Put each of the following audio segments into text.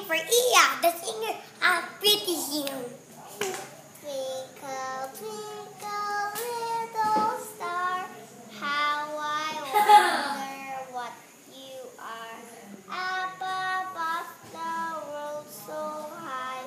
for Iya, the singer of Pretty Hero. Twinkle, twinkle, little star, how I wonder what you are. Up above the world so high,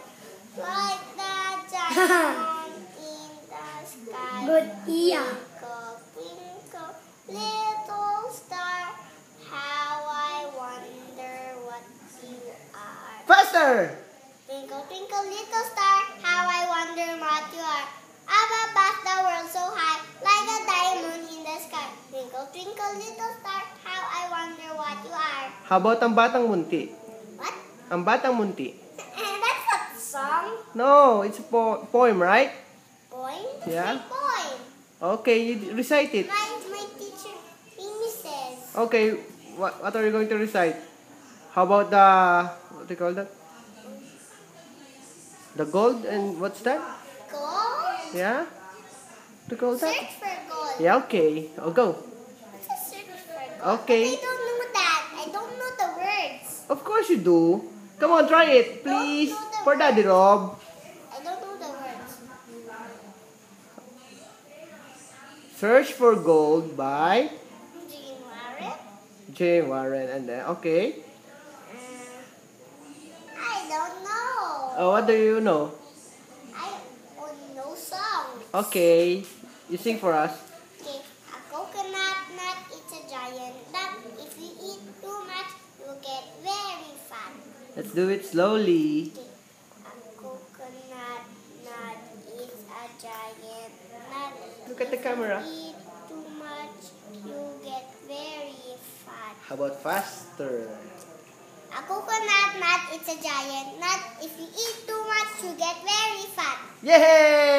like the diamond in the sky. Good, Iya. Twinkle, twinkle, little star, how I wonder what you are. Faster! Twinkle, twinkle, little star, how I wonder what you are. Up above the world so high, like a diamond in the sky. Twinkle, twinkle, little star, how I wonder what you are. How about ang Batang Munti? What? Ang Batang Munti. That's not a song. No, it's a poem, right? Poem? Yeah. My poem. Okay, you recite it. My teacher, Mimi says. Okay, what are you going to recite? How about what do you call that? The gold and what's that? Gold? Yeah? What do you call that? Search for gold. Yeah, okay. I'll go. What's a search for gold? Okay. But I don't know that. I don't know the words. Of course you do. Come on, try it, please. For Daddy Rob. I don't know the words. Search for Gold by Jean Warren? Jay Warren. And then, okay. I don't know. Oh, what do you know? I only know songs. Okay. You sing for us. Okay. A coconut nut, it's a giant nut. If you eat too much, you'll get very fat. Let's do it slowly. Okay. A coconut nut is a giant nut. Look at the camera. If you eat too much, you'll get very fat. How about faster? A coconut nut, it's a giant nut. If you eat too much, you get very fat. Yay!